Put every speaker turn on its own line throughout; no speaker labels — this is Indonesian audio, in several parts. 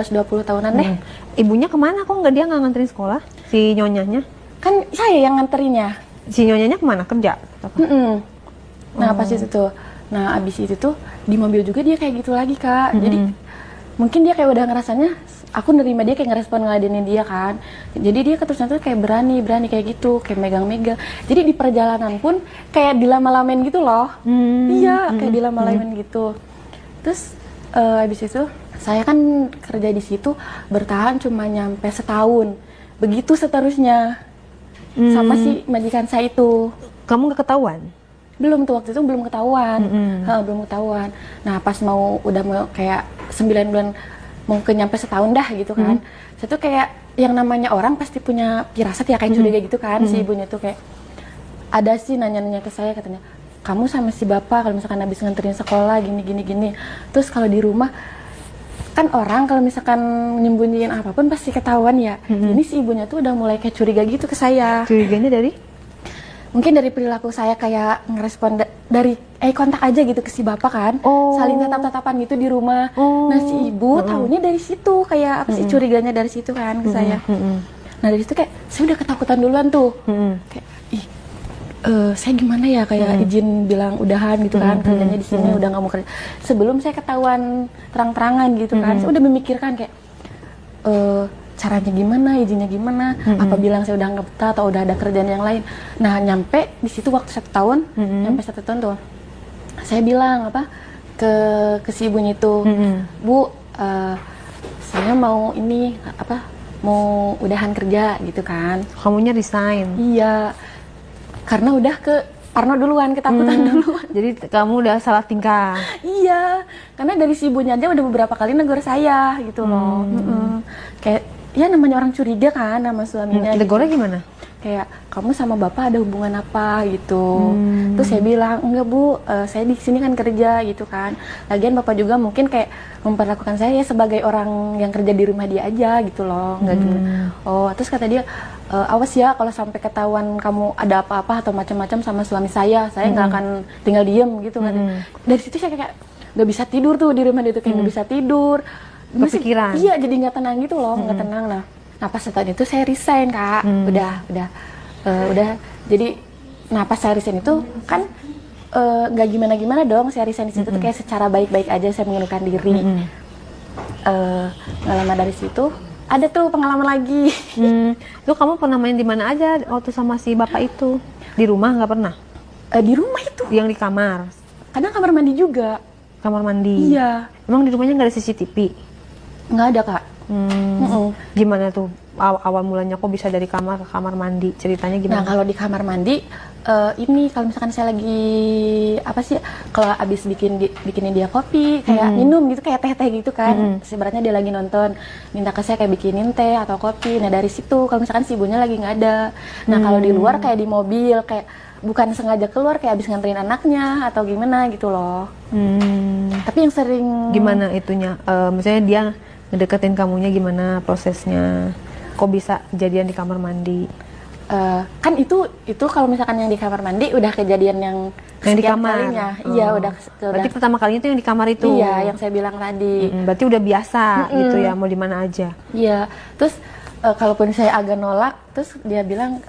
15-20 tahunan deh.
Ibunya kemana? Kok dia nggak nganterin sekolah? Si nyonyanya?
Kan saya yang nganterinnya.
Si nyonyanya kemana? Kerja? Apa?
Nah pas itu tuh, nah abis itu tuh di mobil juga dia kayak gitu lagi Kak. Jadi mungkin dia kayak udah ngerasanya, aku nerima dia kayak ngerespon ngeladenin dia kan. Jadi dia keterusan tuh kayak berani kayak gitu, kayak megang-megang. Jadi di perjalanan pun kayak dilama-lamain gitu loh. Iya, kayak dilama-lamain gitu. Terus abis itu saya kan kerja di situ bertahan cuma nyampe setahun. Begitu seterusnya sama si majikan saya itu.
Kamu nggak ketahuan?
Belum tuh, waktu itu belum ketahuan. Belum ketahuan. Nah pas udah mau kayak 9 bulan mau nyampe setahun dah gitu kan. Saya tuh kayak yang namanya orang pasti punya firasat ya, kayak curiga gitu kan. Si ibunya tuh kayak ada sih nanya-nanya ke saya, katanya kamu sama si bapak kalau misalkan habis nganterin sekolah gini. Terus kalau di rumah kan orang kalau misalkan nyembunyiin apapun pasti ketahuan ya. Ini si ibunya tuh udah mulai kayak curiga gitu ke saya.
Curiganya dari?
Mungkin dari perilaku saya kayak ngerespon dari kontak aja gitu ke si bapak kan. Saling tatap-tatapan gitu di rumah. Nah si ibu tahunya dari situ, kayak apa sih, curiganya dari situ kan ke saya. Nah dari situ kayak saya udah ketakutan duluan tuh. Kayak saya gimana ya, kayak izin bilang udahan gitu kan, kerjanya di sini udah nggak mau kerja. Sebelum saya ketahuan terang-terangan gitu kan, saya udah memikirkan kayak caranya gimana, izinnya gimana, apa bilang saya udah nggak betah atau udah ada kerjaan yang lain. Nah nyampe di situ waktu 1 tahun, nyampe 1 tahun tuh, saya bilang apa ke si ibunya itu, Bu, saya mau ini apa, mau udahan kerja gitu kan.
Kamunya resign?
Iya, karena udah ke Parno duluan, ketakutan duluan.
Jadi kamu udah salah tingkah?
Iya, karena dari si ibunya aja udah beberapa kali negur saya gitu loh. Kayak ya namanya orang curiga kan sama suaminya.
Negornya
gitu.
gimana?
Kayak kamu sama bapak ada hubungan apa gitu. Terus saya bilang enggak Bu, saya di sini kan kerja gitu kan. Lagian bapak juga mungkin kayak memperlakukan saya ya sebagai orang yang kerja di rumah dia aja gitu loh. Enggak gimana. Oh terus kata dia, awas ya kalau sampai ketahuan kamu ada apa-apa atau macam-macam sama suami saya nggak akan tinggal diem gitu kan. Dari situ saya kayak nggak bisa tidur tuh di rumah dia tuh, kayak nggak bisa tidur.
Kepikiran?
Iya, jadi nggak tenang gitu loh, nggak tenang. Nah pas setahun itu saya resign Kak, udah. Jadi, nah pas saya resign itu kan nggak gimana-gimana dong, saya resign di situ tuh kayak secara baik-baik aja saya mengundurkan diri. Nggak lama dari situ ada tuh pengalaman lagi.
Lu kamu pernah main di mana aja waktu sama si bapak itu? Di rumah nggak pernah?
Di rumah itu.
Yang di kamar?
Kadang kamar mandi juga.
Kamar mandi?
Iya.
Emang di rumahnya nggak ada CCTV?
Nggak ada Kak.
Gimana tuh awal mulanya kok bisa dari kamar ke kamar mandi? Ceritanya gimana?
Nah kalau di kamar mandi ini kalau misalkan saya lagi apa sih, kalau abis bikinin dia kopi kayak minum gitu, kayak teh gitu kan, sebenarnya dia lagi nonton minta ke saya kayak bikinin teh atau kopi. Nah dari situ kalau misalkan si ibunya lagi nggak ada. Nah kalau di luar kayak di mobil, kayak bukan sengaja keluar kayak abis nganterin anaknya atau gimana gitu loh. Tapi yang sering
gimana itunya, misalnya dia ngedeketin kamunya gimana prosesnya? Kok bisa kejadian di kamar mandi?
Kan itu kalau misalkan yang di kamar mandi udah kejadian yang
di kamar
kalinya. Iya udah.
Berarti pertama kalinya itu yang di kamar itu?
Iya, yang saya bilang tadi.
Berarti udah biasa gitu ya, mau di mana aja?
Iya, terus kalaupun saya agak nolak, terus dia bilang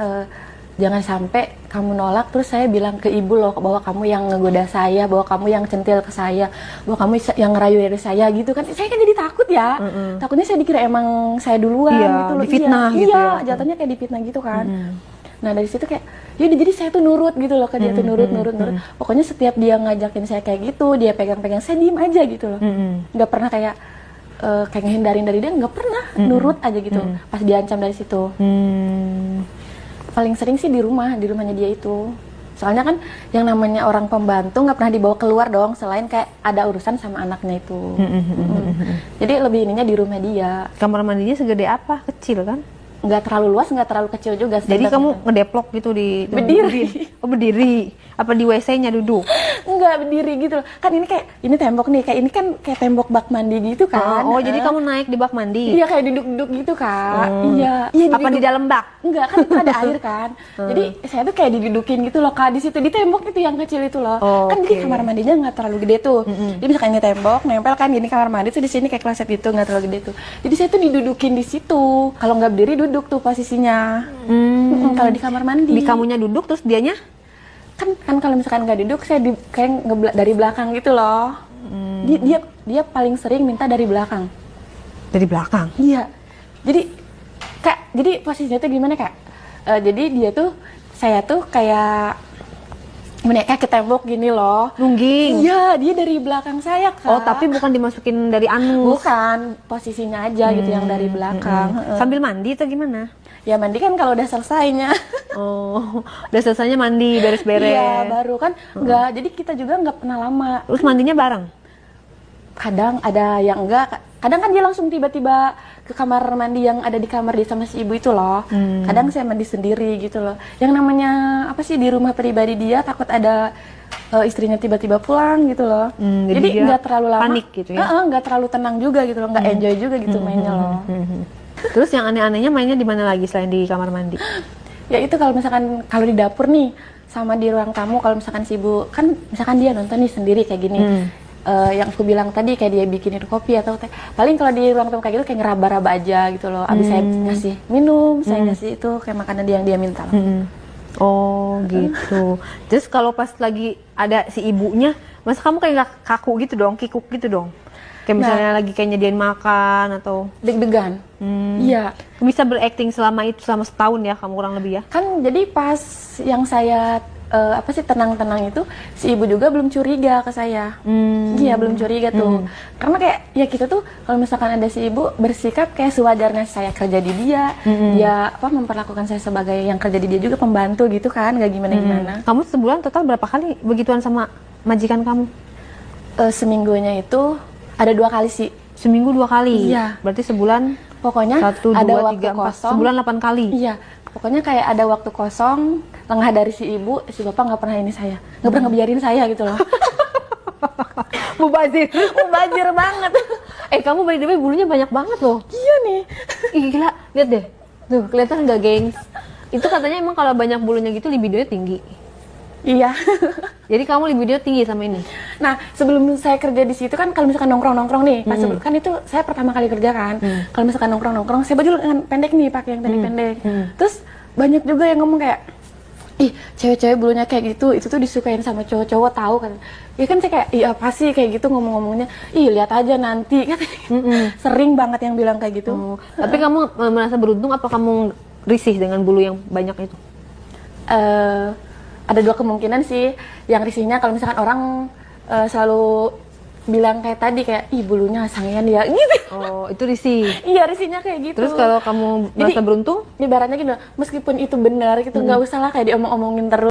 jangan sampai kamu nolak terus saya bilang ke ibu loh bahwa kamu yang ngegoda saya, bahwa kamu yang centil ke saya, bahwa kamu yang ngerayu dari saya gitu kan. Saya kan jadi takut ya. Takutnya saya dikira emang saya duluan gitu loh.
Difitnah gitu
ya.
ya.
Jatuhnya kayak difitnah gitu kan. Nah dari situ kayak yaudah, jadi saya tuh nurut gitu loh ke dia, tuh nurut. Pokoknya setiap dia ngajakin saya kayak gitu, dia pegang-pegang, saya diem aja gitu loh. Nggak pernah kayak ngehindarin dari dia, nggak pernah, nurut aja gitu. Pas diancam dari situ. Paling sering sih di rumahnya dia itu. Soalnya kan yang namanya orang pembantu nggak pernah dibawa keluar dong, selain kayak ada urusan sama anaknya itu. Jadi lebih ininya di rumah dia.
Kamar mandinya segede apa? Kecil kan?
Nggak terlalu luas, nggak terlalu kecil juga.
Jadi kamu ngedeplok gitu di
berdiri.
Oh berdiri. Apa di WC-nya duduk?
Enggak, berdiri gitu loh. Kan ini tembok nih, kayak ini kan kayak tembok bak mandi gitu kan.
Oh, jadi kamu naik di bak mandi?
Iya, kayak duduk-duduk gitu, Kak. Iya.
Apa di dalam bak?
Enggak, kan itu ada air kan. Jadi saya tuh kayak didudukin gitu loh, Kak, di situ di tembok itu yang kecil itu loh. Kan jadi kamar mandinya nggak terlalu gede tuh. Jadi misalkan ini tembok, nempel kan gini kamar mandi tuh di sini kayak kloset gitu, nggak terlalu gede tuh. Jadi saya tuh didudukin di situ. Kalau nggak berdiri duduk tuh posisinya. Kalau di kamar mandi.
Di kamunya duduk terus dianya?
Kan kalau misalkan nggak duduk saya kayak dari belakang gitu loh. Dia paling sering minta dari belakang.
Dari belakang?
Iya. Jadi posisinya tuh gimana, Kak? Jadi saya tuh kayak gimana ya, kayak ke tembok gini loh.
Nungging?
Iya, dia dari belakang saya, Kak.
Oh, tapi bukan dimasukin dari anus?
Bukan, posisinya aja gitu yang dari belakang.
Sambil mandi atau gimana?
Ya mandi kan kalau udah selesainya.
Oh, udah selesainya mandi, beres-beres?
Iya, baru kan. Enggak, jadi kita juga nggak pernah lama.
Terus mandinya bareng?
Kadang ada yang enggak, kadang kan dia langsung tiba-tiba ke kamar mandi yang ada di kamar dia sama si ibu itu loh. Kadang saya mandi sendiri gitu loh. Yang namanya apa sih, di rumah pribadi dia takut ada istrinya tiba-tiba pulang gitu loh. Jadi nggak terlalu lama.
Panik gitu ya?
Nggak terlalu tenang juga gitu loh, nggak enjoy juga gitu mainnya loh.
Terus yang aneh-anehnya mainnya di mana lagi selain di kamar mandi?
Ya itu kalau misalkan di dapur nih sama di ruang tamu, kalau misalkan si ibu kan misalkan dia nonton nih sendiri kayak gini. Yang aku bilang tadi kayak dia bikinin kopi atau teh, paling kalau di ruang tamu kayak gitu kayak ngeraba-raba aja gitu loh. Abis saya ngasih minum, saya ngasih itu kayak makanan yang dia minta lah.
Oh gitu. Terus kalau pas lagi ada si ibunya, masa kamu kayak nggak kaku gitu dong, kikuk gitu dong? Kayak misalnya lagi kayak nyediain makan atau
Deg-degan. Iya.
Bisa berakting selama setahun ya kamu kurang lebih ya?
Kan jadi pas yang saya tenang-tenang itu, si ibu juga belum curiga ke saya. Iya, belum curiga tuh. Karena kayak ya kita tuh kalau misalkan ada si ibu bersikap kayak sewajarnya saya kerja di dia, dia memperlakukan saya sebagai yang kerja di dia juga, pembantu gitu kan, nggak gimana-gimana.
Kamu sebulan total berapa kali begituan sama majikan kamu?
Seminggunya itu ada 2 kali sih.
Seminggu 2 kali?
Iya.
Berarti sebulan?
Pokoknya
1, 2,
ada
3,
waktu
4,
kosong.
sebulan 8 kali?
Iya. Pokoknya kayak ada waktu kosong, lengah dari si ibu, si bapak nggak pernah ini saya. Nggak pernah ngebiarin saya gitu loh.
Mubazir?
Mubazir banget.
Kamu by the way bulunya banyak banget loh.
Iya nih.
Ih, gila, lihat deh. Tuh, kelihatan nggak, gengs? Itu katanya emang kalau banyak bulunya gitu libidonya tinggi.
Iya.
Jadi kamu libido tinggi sama ini?
Nah, sebelum saya kerja di situ kan, kalau misalkan nongkrong-nongkrong nih, pas kan itu saya pertama kali kerja kan. Kalau misalkan nongkrong-nongkrong, saya baju lengan pendek nih, pakai yang tadi pendek. Terus banyak juga yang ngomong kayak, ih, cewek-cewek bulunya kayak gitu, itu tuh disukain sama cowok-cowok, tahu kan? Ya kan saya kayak, iya apa sih kayak gitu ngomong-ngomongnya? Ih, lihat aja nanti kan. Sering banget yang bilang kayak gitu.
Tapi kamu merasa beruntung apa kamu risih dengan bulu yang banyak itu?
Ada 2 kemungkinan sih. Yang risihnya kalau misalkan orang selalu bilang kayak tadi, kayak ih bulunya sangean ya gitu.
Oh, itu risih.
Iya, risihnya kayak gitu.
Terus kalau kamu merasa beruntung?
Ibaratnya gitu, meskipun itu benar gitu, nggak usah lah kayak diomong-omongin terus.